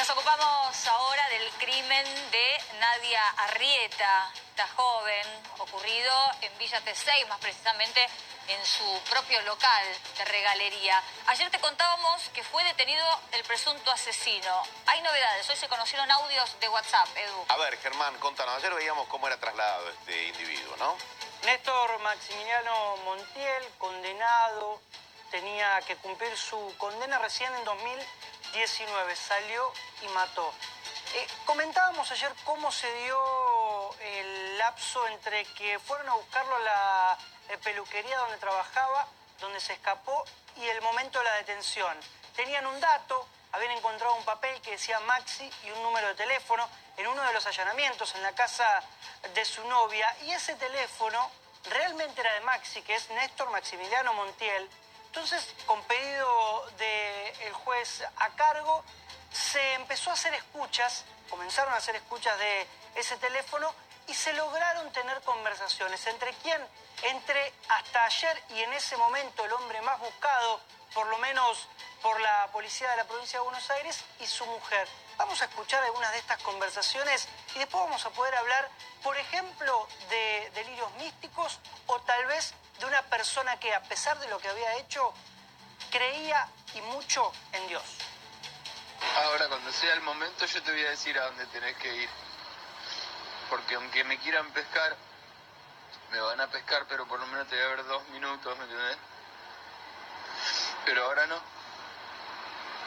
Nos ocupamos ahora del crimen de Nadia Arrieta, esta joven, ocurrido en Villa T6, más precisamente en su propio local de regalería. Ayer te contábamos que fue detenido el presunto asesino. Hay novedades, hoy se conocieron audios de WhatsApp, Edu. A ver, Germán, contanos, ayer veíamos cómo era trasladado este individuo, ¿no? Néstor Maximiliano Montiel, condenado, tenía que cumplir su condena recién en 2019, salió y mató. Comentábamos ayer cómo se dio el lapso entre que fueron a buscarlo a la peluquería donde trabajaba, donde se escapó, y el momento de la detención. Tenían un dato, habían encontrado un papel que decía Maxi y un número de teléfono en uno de los allanamientos en la casa de su novia, y ese teléfono realmente era de Maxi, que es Néstor Maximiliano Montiel. Entonces, con pedido del juez a cargo, se empezó a hacer escuchas, comenzaron a hacer escuchas de ese teléfono y se lograron tener conversaciones. ¿Entre quién? Entre hasta ayer y en ese momento el hombre más buscado, por lo menos por la policía de la provincia de Buenos Aires, y su mujer. Vamos a escuchar algunas de estas conversaciones y después vamos a poder hablar, por ejemplo, de delirios místicos o tal vez de una persona que, a pesar de lo que había hecho, creía y mucho en Dios. Ahora, cuando sea el momento, yo te voy a decir a dónde tenés que ir. Porque aunque me quieran pescar, me van a pescar, pero por lo menos te voy a ver 2 minutos, ¿me entendés? Pero ahora no.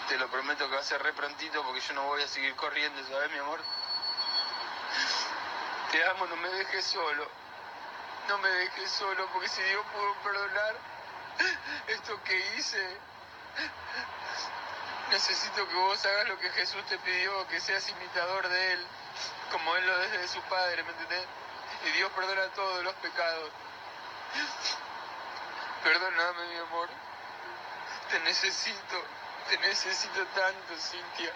Te lo prometo que va a ser re prontito porque yo no voy a seguir corriendo, ¿sabes, mi amor? Te amo, no me dejes solo. No me dejes solo, porque si Dios pudo perdonar esto que hice, necesito que vos hagas lo que Jesús te pidió, que seas imitador de Él, como Él lo es de su Padre, ¿me entendés? Y Dios perdona todos los pecados. Perdóname, mi amor. Te necesito tanto, Cintia.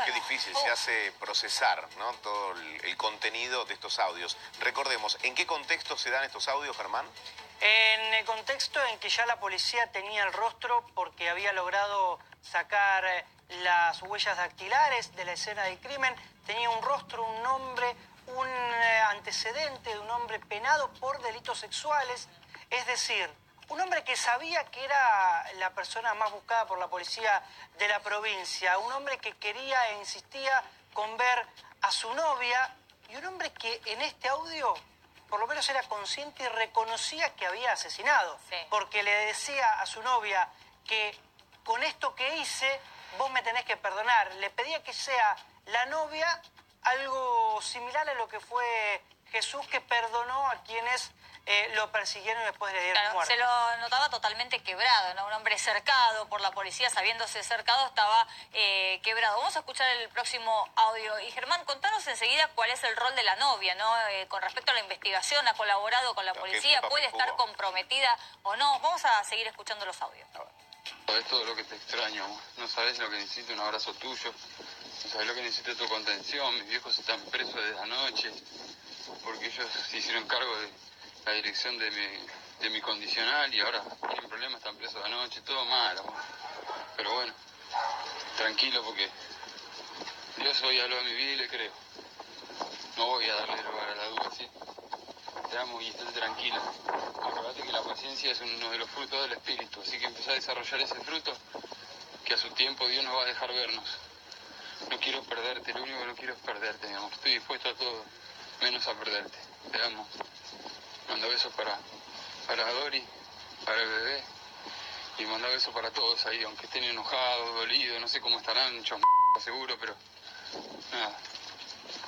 Qué difícil se hace procesar, ¿no?, todo el contenido de estos audios. Recordemos, ¿en qué contexto se dan estos audios, Germán? En el contexto en que ya la policía tenía el rostro porque había logrado sacar las huellas dactilares de la escena del crimen, tenía un rostro, un nombre, un antecedente de un hombre penado por delitos sexuales, es decir, un hombre que sabía que era la persona más buscada por la policía de la provincia, un hombre que quería e insistía con ver a su novia, y un hombre que en este audio por lo menos era consciente y reconocía que había asesinado. Sí. Porque le decía a su novia que con esto que hice, vos me tenés que perdonar. Le pedía que sea la novia algo similar a lo que fue Jesús, que perdonó a quienes lo persiguieron y después le dieron muerte. Se lo notaba totalmente quebrado, ¿no? Un hombre cercado por la policía, sabiéndose cercado, estaba quebrado. Vamos a escuchar el próximo audio. Y Germán, contanos enseguida cuál es el rol de la novia, ¿no? Con respecto a la investigación, ¿ha colaborado con la policía? ¿Puede estar comprometida o no? Vamos a seguir escuchando los audios. Es todo lo que te extraño. No sabes lo que necesito, un abrazo tuyo. No sabes lo que necesito, tu contención. Mis viejos están presos desde anoche porque ellos se hicieron cargo de la dirección de mi condicional y ahora tienen problemas, están presos de anoche, todo mal, amor. Pero bueno, tranquilo porque Dios hoy habló de mi vida y le creo. No voy a darle lugar a la duda, ¿sí? Te amo y estate tranquila. Acordate que la paciencia es uno de los frutos del Espíritu, así que empezá a desarrollar ese fruto que a su tiempo Dios nos va a dejar vernos. No quiero perderte, lo único que no quiero es perderte, mi amor. Estoy dispuesto a todo, menos a perderte. Te amo. Manda besos para Dori, para el bebé, y manda besos para todos ahí, aunque estén enojados, dolidos, no sé cómo estarán, seguro, pero nada,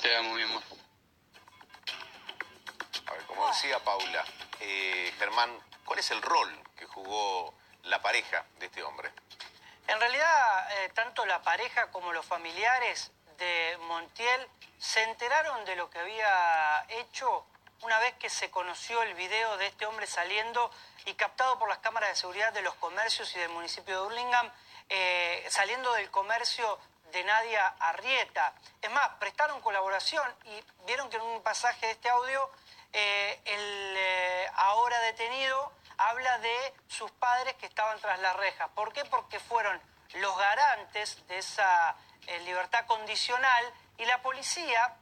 te amo, mi amor. A ver, como decía Paula, Germán, ¿cuál es el rol que jugó la pareja de este hombre? En realidad, tanto la pareja como los familiares de Montiel se enteraron de lo que había hecho una vez que se conoció el video de este hombre saliendo y captado por las cámaras de seguridad de los comercios y del municipio de Hurlingham, saliendo del comercio de Nadia Arrieta. Es más, prestaron colaboración y vieron que en un pasaje de este audio el ahora detenido habla de sus padres que estaban tras las rejas. ¿Por qué? Porque fueron los garantes de esa libertad condicional y la policía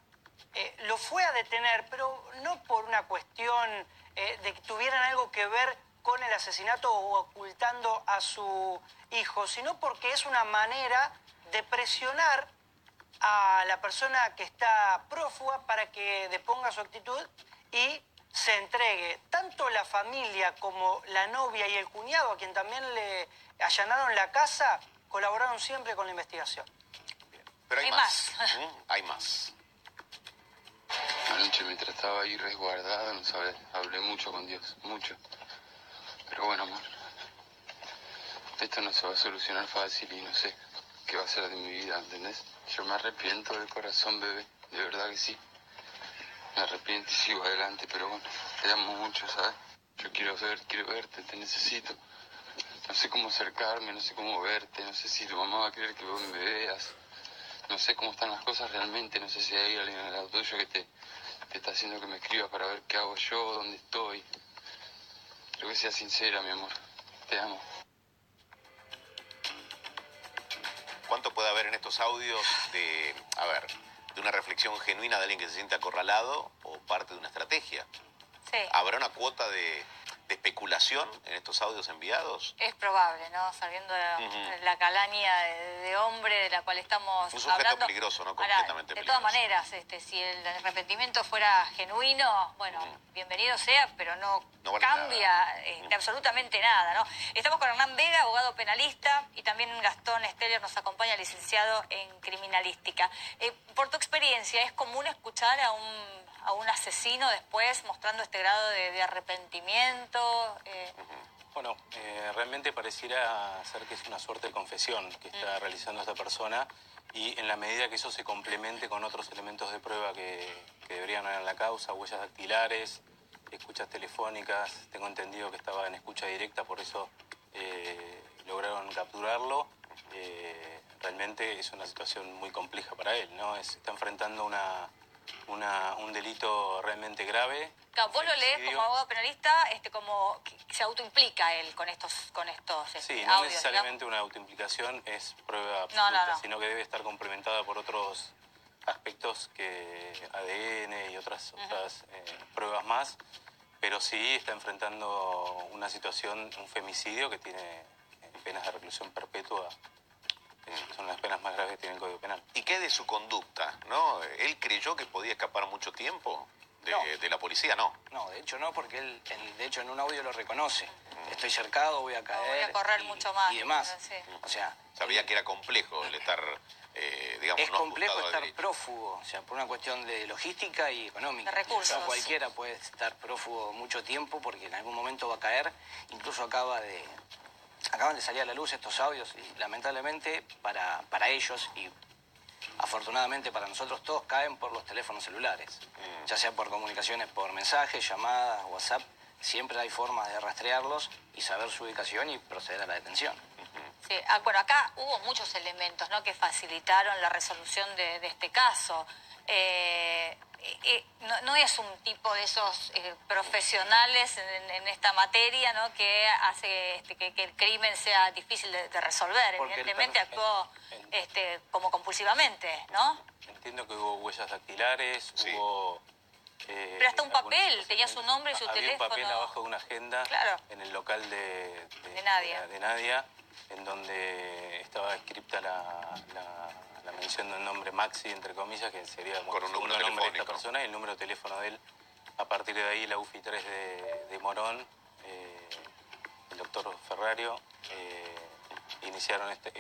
lo fue a detener, pero no por una cuestión de que tuvieran algo que ver con el asesinato o ocultando a su hijo, sino porque es una manera de presionar a la persona que está prófuga para que deponga su actitud y se entregue. Tanto la familia como la novia y el cuñado, a quien también le allanaron la casa, colaboraron siempre con la investigación. Pero hay Hay más. más. Hay más. Anoche mientras estaba ahí resguardado, no sabes, hablé mucho con Dios, mucho. Pero bueno, amor, esto no se va a solucionar fácil y no sé qué va a ser de mi vida, ¿entendés? Yo me arrepiento de corazón, bebé, de verdad que sí. Me arrepiento y sigo adelante, pero bueno, te amo mucho, ¿sabes? Yo quiero verte, te necesito. No sé cómo acercarme, no sé cómo verte, no sé si tu mamá va a querer que vos me veas. No sé cómo están las cosas realmente, no sé si hay alguien al lado tuyo que te está haciendo que me escribas para ver qué hago yo, dónde estoy. Quiero que seas sincera, mi amor. Te amo. ¿Cuánto puede haber en estos audios de una reflexión genuina de alguien que se siente acorralado o parte de una estrategia? Sí. ¿Habrá una cuota de especulación en estos audios enviados? Es probable, ¿no? Sabiendo la calaña de hombre de la cual estamos Un sujeto hablando. peligroso, ¿no? Ahora, Completamente de peligroso. todas maneras, si el arrepentimiento fuera genuino, bueno, bienvenido sea, pero no vale cambia nada. absolutamente nada, ¿no? Estamos con Hernán Vega, abogado penalista, y también Gastón Steller nos acompaña, licenciado en criminalística. Por tu experiencia, ¿es común escuchar a un asesino después mostrando este grado de arrepentimiento? Bueno, realmente pareciera ser que es una suerte de confesión que está realizando esta persona y en la medida que eso se complemente con otros elementos de prueba que deberían haber en la causa, huellas dactilares, escuchas telefónicas, tengo entendido que estaba en escucha directa, por eso lograron capturarlo. Realmente es una situación muy compleja para él, ¿no? Está enfrentando un delito realmente grave. Claro, vos lo lees como abogado penalista, como que se autoimplica él con estos Sí, no audios, necesariamente una autoimplicación es prueba No. absoluta, sino que debe estar complementada por otros aspectos que ADN y otras pruebas más, pero sí está enfrentando una situación, un femicidio que tiene penas de reclusión perpetua. Son las penas más graves que tiene el Código Penal. ¿Y qué de su conducta? ¿No? ¿Él creyó que podía escapar mucho tiempo de la policía? No. No, de hecho no, porque él de hecho en un audio lo reconoce. Estoy cercado, voy a caer. Voy a correr mucho más. Y demás. Sí. O sea... Sabía que era complejo el estar, digamos, es no complejo ajustado a estar derecho. prófugo, o sea, por una cuestión de logística y económica. De recursos. No cualquiera puede estar prófugo mucho tiempo porque en algún momento va a caer. Incluso acaban de salir a la luz estos audios y lamentablemente para ellos y afortunadamente para nosotros todos caen por los teléfonos celulares. Ya sea por comunicaciones por mensajes, llamadas, WhatsApp, siempre hay formas de rastrearlos y saber su ubicación y proceder a la detención. Sí. Bueno, acá hubo muchos elementos, ¿no?, que facilitaron la resolución de este caso. No es un tipo de esos profesionales en esta materia, ¿no?, que hace que el crimen sea difícil de resolver. Porque evidentemente actuó como compulsivamente, ¿no? Entiendo que hubo huellas dactilares, Sí. hubo... Pero hasta un papel, tenía su nombre y su había teléfono. un papel abajo de una agenda, Claro. en el local de Nadia. en donde estaba escrita la mención del nombre Maxi, entre comillas, que sería Con un número segundo nombre de esta telefónico. persona, y el número de teléfono de él. A partir de ahí, la UFI 3 de Morón, el doctor Ferrario, iniciaron esta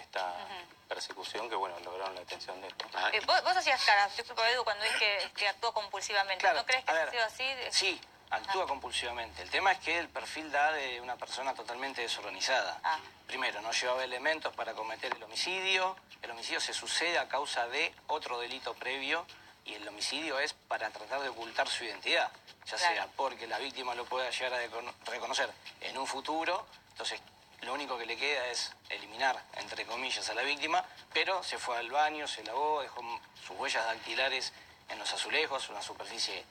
persecución que, bueno, lograron la detención de él. Ajá. Vos hacías cara, disculpa, Edu, cuando dices que actuó compulsivamente. Claro, ¿No crees que a ha ver, sido así? Sí, actúa compulsivamente. El tema es que el perfil da de una persona totalmente desorganizada. Primero, no llevaba elementos para cometer el homicidio. El homicidio se sucede a causa de otro delito previo y el homicidio es para tratar de ocultar su identidad, ya Claro. sea porque la víctima lo pueda llegar a reconocer en un futuro. Entonces, lo único que le queda es eliminar, entre comillas, a la víctima, pero se fue al baño, se lavó, dejó sus huellas dactilares en los azulejos, una superficie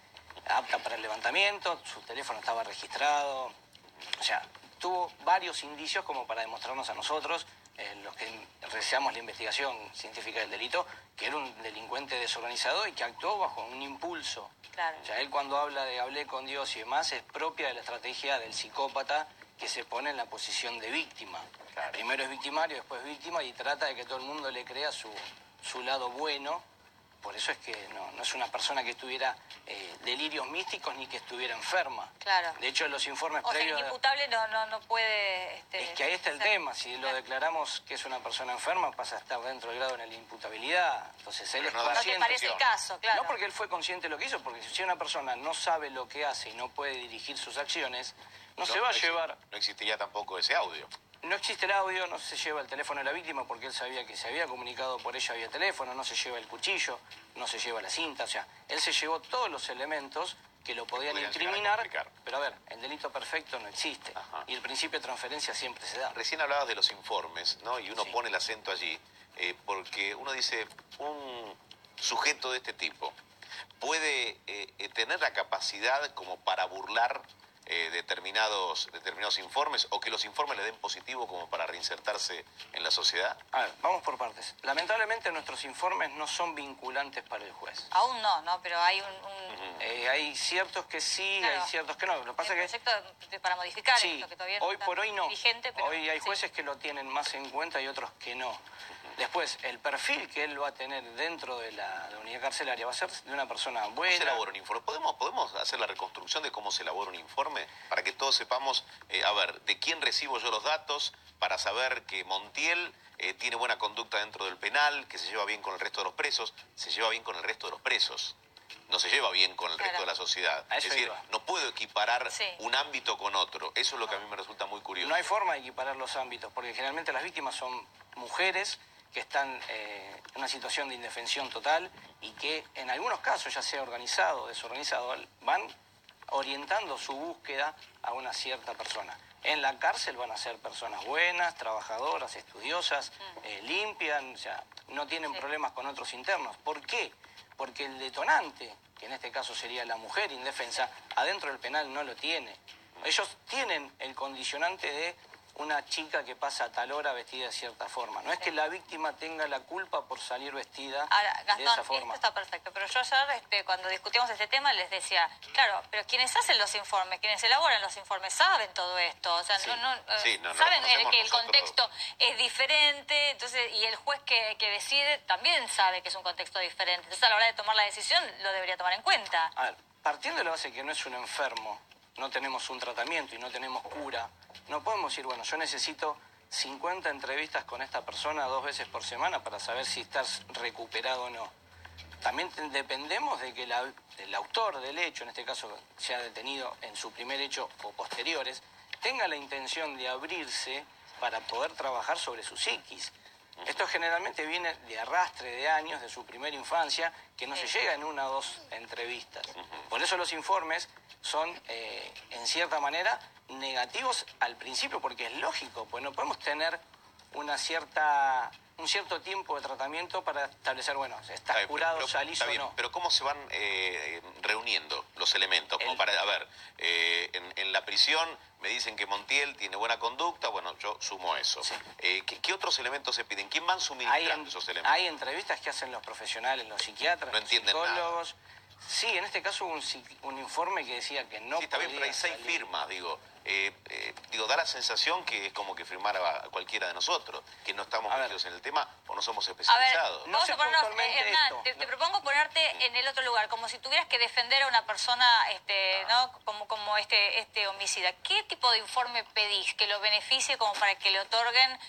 apta para el levantamiento, su teléfono estaba registrado, O sea, tuvo varios indicios como para demostrarnos a nosotros, los que realizamos la investigación científica del delito, que era un delincuente desorganizado y que actuó bajo un impulso. Claro. O sea, él cuando habla de hablé con Dios y demás, es propia de la estrategia del psicópata que se pone en la posición de víctima. Claro. Primero es victimario, después víctima y trata de que todo el mundo le crea su lado bueno. Por eso es que no es una persona que tuviera delirios místicos ni que estuviera enferma. Claro. De hecho, en los informes O sea, previos... inimputable no puede... Es que ahí está el ser. tema. Si lo declaramos que es una persona enferma, pasa a estar dentro del grado de la imputabilidad. Entonces él Pero es no da No te consciente. parece el caso, claro. No porque él fue consciente de lo que hizo, porque si una persona no sabe lo que hace y no puede dirigir sus acciones, no se va a llevar... No existiría tampoco ese audio. No existe el audio, no se lleva el teléfono de la víctima porque él sabía que se había comunicado por ella vía teléfono, no se lleva el cuchillo, no se lleva la cinta, o sea, él se llevó todos los elementos que lo podían Podrían llegar a incriminar, complicar. pero a ver, el delito perfecto no existe. Ajá. Y el principio de transferencia siempre se da. Recién hablabas de los informes, ¿no? Y uno Sí. pone el acento allí, porque uno dice, un sujeto de este tipo puede tener la capacidad como para burlar determinados informes, o que los informes le den positivo como para reinsertarse en la sociedad. A ver, vamos por partes. Lamentablemente nuestros informes no son vinculantes para el juez. Aún no, pero hay un Hay ciertos que sí, Claro. hay ciertos que no. Lo que pasa es que... proyecto para modificar Sí, esto, que todavía hoy está por hoy no. vigente, pero Hoy hay sí. jueces que lo tienen más en cuenta y otros que no. Después, el perfil que él va a tener dentro de la unidad carcelaria va a ser de una persona ¿Cómo se buena. elabora un informe? ¿Podemos hacer la reconstrucción de cómo se elabora un informe? Para que todos sepamos, a ver, de quién recibo yo los datos, para saber que Montiel tiene buena conducta dentro del penal, que se lleva bien con el resto de los presos, se lleva bien con el resto de los presos. No se lleva bien con el resto de la sociedad. A Es eso decir, iba. no puedo equiparar Sí. un ámbito con otro. Eso es lo que a mí me resulta muy curioso. No hay forma de equiparar los ámbitos, porque generalmente las víctimas son mujeres que están en una situación de indefensión total y que en algunos casos, ya sea organizado o desorganizado, van orientando su búsqueda a una cierta persona. En la cárcel van a ser personas buenas, trabajadoras, estudiosas, limpian, o sea, no tienen Sí. problemas con otros internos. ¿Por qué? Porque el detonante, que en este caso sería la mujer indefensa, adentro del penal no lo tiene. Ellos tienen el condicionante de una chica que pasa a tal hora vestida de cierta forma. No es que la víctima tenga la culpa por salir vestida Ahora, de Gastón, esa forma. esto está perfecto, pero yo ayer cuando discutimos este tema les decía, claro, pero quienes hacen los informes, quienes elaboran los informes saben todo esto, o sea, Sí. no Sí, no lo saben conocemos que el nosotros. contexto es diferente, entonces y el juez que decide también sabe que es un contexto diferente, entonces a la hora de tomar la decisión lo debería tomar en cuenta. A ver, partiendo de la base que no es un enfermo, no tenemos un tratamiento y no tenemos cura, no podemos decir, bueno, yo necesito 50 entrevistas con esta persona 2 veces por semana para saber si estás recuperado o no. También dependemos de que el autor del hecho, en este caso sea detenido en su primer hecho o posteriores, tenga la intención de abrirse para poder trabajar sobre su psiquis. Esto generalmente viene de arrastre de años, de su primera infancia, que no se llega en 1 o 2 entrevistas. Por eso los informes son, en cierta manera, negativos al principio, porque es lógico, pues no podemos tener un cierto tiempo de tratamiento para establecer, bueno, Está estás bien, curado, pero- salís está o bien, no. pero ¿cómo se van reuniendo los elementos? Como El- para, a ver, en la prisión me dicen que Montiel tiene buena conducta, bueno, yo sumo eso. Sí. ¿Qué otros elementos se piden? ¿Quién van Hay, suministrando esos elementos? hay entrevistas que hacen los profesionales, los psiquiatras, No los entienden psicólogos. Sí, en este caso hubo un informe que decía que no Sí, está bien, pero hay podía 6 salir. firmas, digo, da la sensación que es como que firmara a cualquiera de nosotros, que no estamos A ver. metidos en el tema o no somos A ver, especializados. No vamos sé a ponernos, puntualmente Hernán, esto, te ¿no? propongo ponerte en el otro lugar, como si tuvieras que defender a una persona, ¿no? Como este homicida. ¿Qué tipo de informe pedís que lo beneficie como para que le otorguen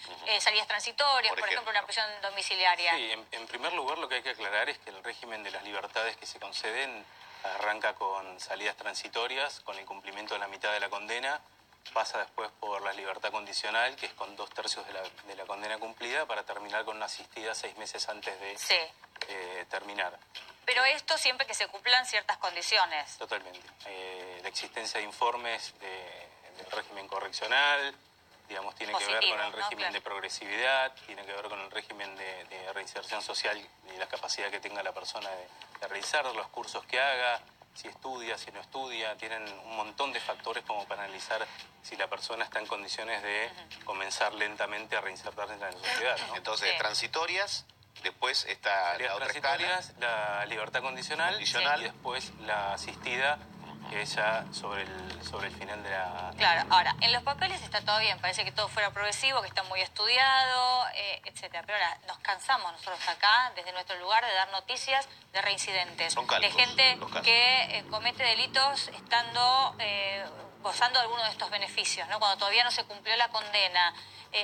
salidas transitorias, Por por ejemplo, ejemplo. una prisión domiciliaria? Sí, en primer lugar lo que hay que aclarar es que el régimen de las libertades que se conceden arranca con salidas transitorias, con el cumplimiento de la mitad de la condena, pasa después por la libertad condicional, que es con 2/3 de la condena cumplida, para terminar con una asistida 6 meses antes de Sí, terminar. pero esto siempre que se cumplan ciertas condiciones. Totalmente. La existencia de informes del régimen correccional, digamos, tiene que ver con Positivos, el ¿no? régimen Claro. de progresividad, tiene que ver con el régimen de reinserción social y la capacidad que tenga la persona de realizar, los cursos que haga, si estudia, si no estudia, tienen un montón de factores como para analizar si la persona está en condiciones de comenzar lentamente a reinsertarse en la sociedad, ¿no? Entonces, Sí. transitorias, después está Serían la otra escala. transitorias, la libertad condicional, y después la asistida, que es ya sobre el final de la... Claro, ahora, en los papeles está todo bien, parece que todo fuera progresivo, que está muy estudiado, etcétera. Pero ahora nos cansamos nosotros acá, desde nuestro lugar, de dar noticias de reincidentes. Son cálculos, de gente los casos. que comete delitos estando gozando de alguno de estos beneficios, ¿no? Cuando todavía no se cumplió la condena.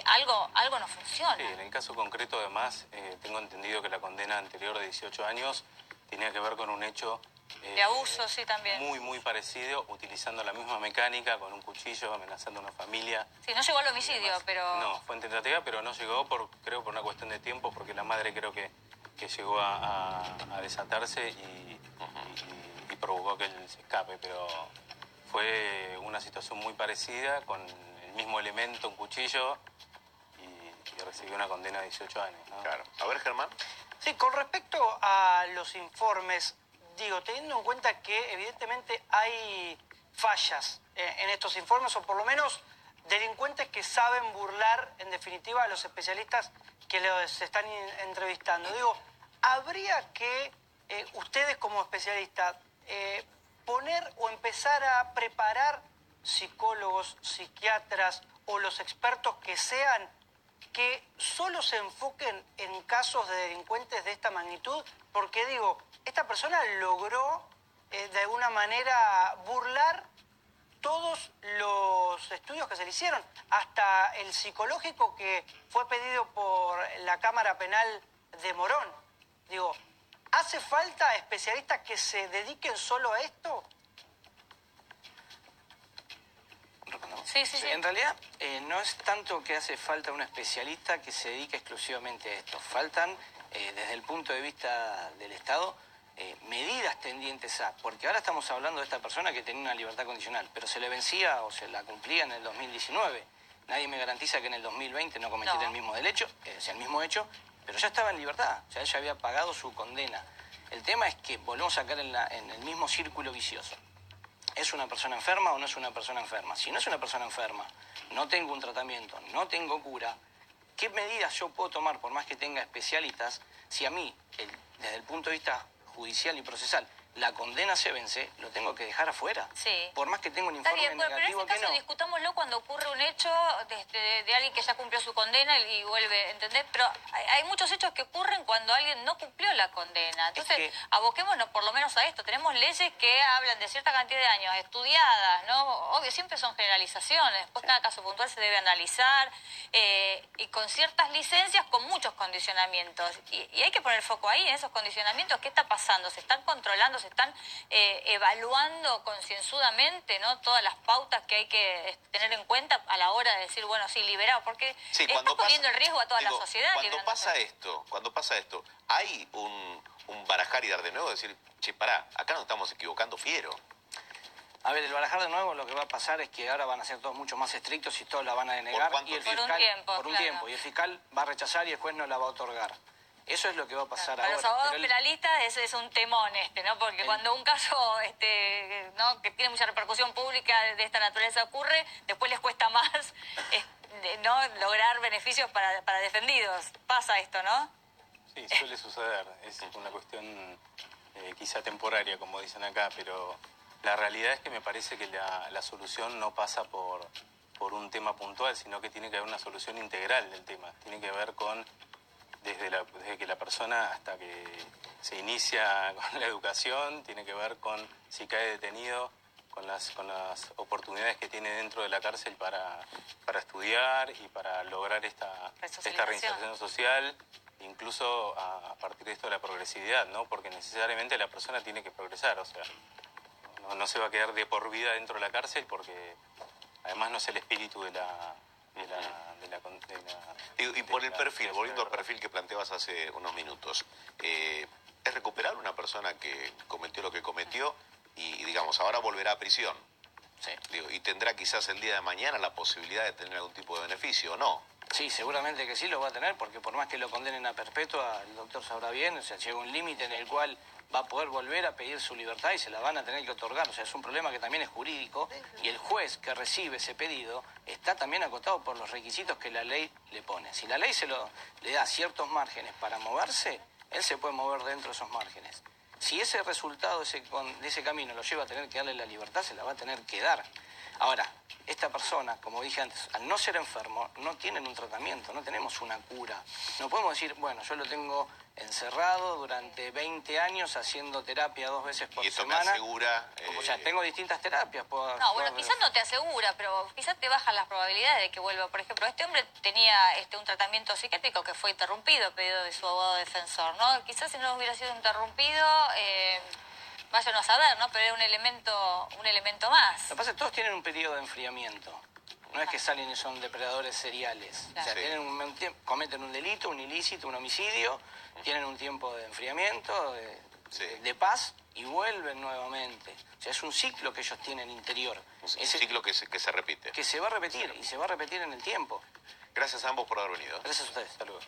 Algo no funciona. Sí, en el caso concreto, además, tengo entendido que la condena anterior de 18 años tenía que ver con un hecho... de abuso, sí, también. Muy parecido, utilizando la misma mecánica, con un cuchillo, amenazando a una familia. Sí, no llegó al homicidio, pero... No, fue en tentativa, pero no llegó, creo, por una cuestión de tiempo, porque la madre creo que llegó a desatarse y provocó que él se escape, pero fue una situación muy parecida, con el mismo elemento, un cuchillo, y recibió una condena de 18 años, ¿no? Claro. A ver, Germán. Sí, con respecto a los informes, digo, teniendo en cuenta que evidentemente hay fallas en estos informes, o por lo menos delincuentes que saben burlar, en definitiva, a los especialistas que los están entrevistando. Digo, habría que ustedes como especialistas poner o empezar a preparar psicólogos, psiquiatras o los expertos que sean, que solo se enfoquen en casos de delincuentes de esta magnitud, porque digo, esta persona logró de alguna manera burlar todos los estudios que se le hicieron, hasta el psicológico que fue pedido por la Cámara Penal de Morón. Digo, ¿hace falta especialistas que se dediquen solo a esto? Sí. En realidad, no es tanto que hace falta un especialista que se dedique exclusivamente a esto. Faltan, desde el punto de vista del Estado, medidas tendientes a... Porque ahora estamos hablando de esta persona que tenía una libertad condicional, pero se le vencía o se la cumplía en el 2019. Nadie me garantiza que en el 2020 no cometiera el mismo hecho, pero ya estaba en libertad. O sea, él ya había pagado su condena. El tema es que volvemos a caer en el mismo círculo vicioso. ¿Es una persona enferma o no es una persona enferma? Si no es una persona enferma, no tengo un tratamiento, no tengo cura, ¿qué medidas yo puedo tomar, por más que tenga especialistas, si a mí, desde el punto de vista judicial y procesal, la condena se vence, lo tengo que dejar afuera? Sí. Por más que tenga un Está informe bien, pero en negativo ese caso que no. discutámoslo cuando ocurre un hecho de alguien que ya cumplió su condena y vuelve, ¿entendés? Pero hay muchos hechos que ocurren cuando alguien no cumplió la condena. Entonces, aboquémonos por lo menos a esto. Tenemos leyes que hablan de cierta cantidad de años, estudiadas, ¿no? Obvio, siempre son generalizaciones. Después cada caso puntual se debe analizar y con ciertas licencias, con muchos condicionamientos. Y hay que poner foco ahí, en esos condicionamientos. ¿Qué está pasando? ¿Se están controlando? ¿Se están evaluando concienzudamente, ¿no? Todas las pautas que hay que tener en cuenta a la hora de decir, bueno, sí, liberado, porque Sí, está poniendo en riesgo a toda la sociedad. Cuando pasa esto, hay un barajar y dar de nuevo, decir, che, pará, acá nos estamos equivocando fiero. A ver, el barajar de nuevo lo que va a pasar es que ahora van a ser todos mucho más estrictos y todos la van a denegar. ¿Por cuánto y el tiempo? fiscal, Por un tiempo, y el fiscal va a rechazar y el juez no la va a otorgar. Eso es lo que va a pasar Para ahora. los abogados Pero penalistas es un temón ¿no? Porque cuando un caso ¿no? que tiene mucha repercusión pública de esta naturaleza ocurre, después les cuesta más ¿no? lograr beneficios para defendidos. Pasa esto, ¿no? Sí, suele suceder. Es una cuestión quizá temporaria, como dicen acá, pero la realidad es que me parece que la solución no pasa por un tema puntual, sino que tiene que haber una solución integral del tema. Tiene que ver con... Desde que la persona hasta que se inicia con la educación, tiene que ver con si cae detenido, con las oportunidades que tiene dentro de la cárcel para estudiar y para lograr esta reinserción social, incluso a partir de esto de la progresividad, ¿no? Porque necesariamente la persona tiene que progresar, o sea, no se va a quedar de por vida dentro de la cárcel porque además no es el espíritu de la Y por el perfil, volviendo al perfil que planteabas hace unos minutos, ¿es recuperable una persona que cometió lo que cometió y digamos, ahora volverá a prisión? Sí. Digo, y tendrá quizás el día de mañana la posibilidad de tener algún tipo de beneficio o no. Sí, seguramente que sí lo va a tener, porque por más que lo condenen a perpetua, el doctor sabrá bien, o sea, llega un límite en el cual va a poder volver a pedir su libertad y se la van a tener que otorgar. O sea, es un problema que también es jurídico y el juez que recibe ese pedido está también acotado por los requisitos que la ley le pone. Si la ley le da ciertos márgenes para moverse, él se puede mover dentro de esos márgenes. Si ese resultado de ese camino lo lleva a tener que darle la libertad, se la va a tener que dar. Ahora, esta persona, como dije antes, al no ser enfermo, no tienen un tratamiento, no tenemos una cura. No podemos decir, bueno, yo lo tengo encerrado durante 20 años haciendo terapia 2 veces por semana. Y esto me asegura... O sea, tengo distintas terapias. No, bueno, quizás no te asegura, pero quizás te bajan las probabilidades de que vuelva. Por ejemplo, este hombre tenía un tratamiento psiquiátrico que fue interrumpido, pedido de su abogado defensor, ¿no? Quizás si no hubiera sido interrumpido... vayan a saber, ¿no? Pero era un elemento más. Lo que pasa es que todos tienen un periodo de enfriamiento. No es que salen y son depredadores seriales. Claro. O sea, tienen cometen un delito, un ilícito, un homicidio, tienen un tiempo de enfriamiento, de paz, y vuelven nuevamente. O sea, es un ciclo que ellos tienen interior. Un ciclo que se repite. Que se va a repetir, y se va a repetir en el tiempo. Gracias a ambos por haber venido. Gracias a ustedes. Hasta luego.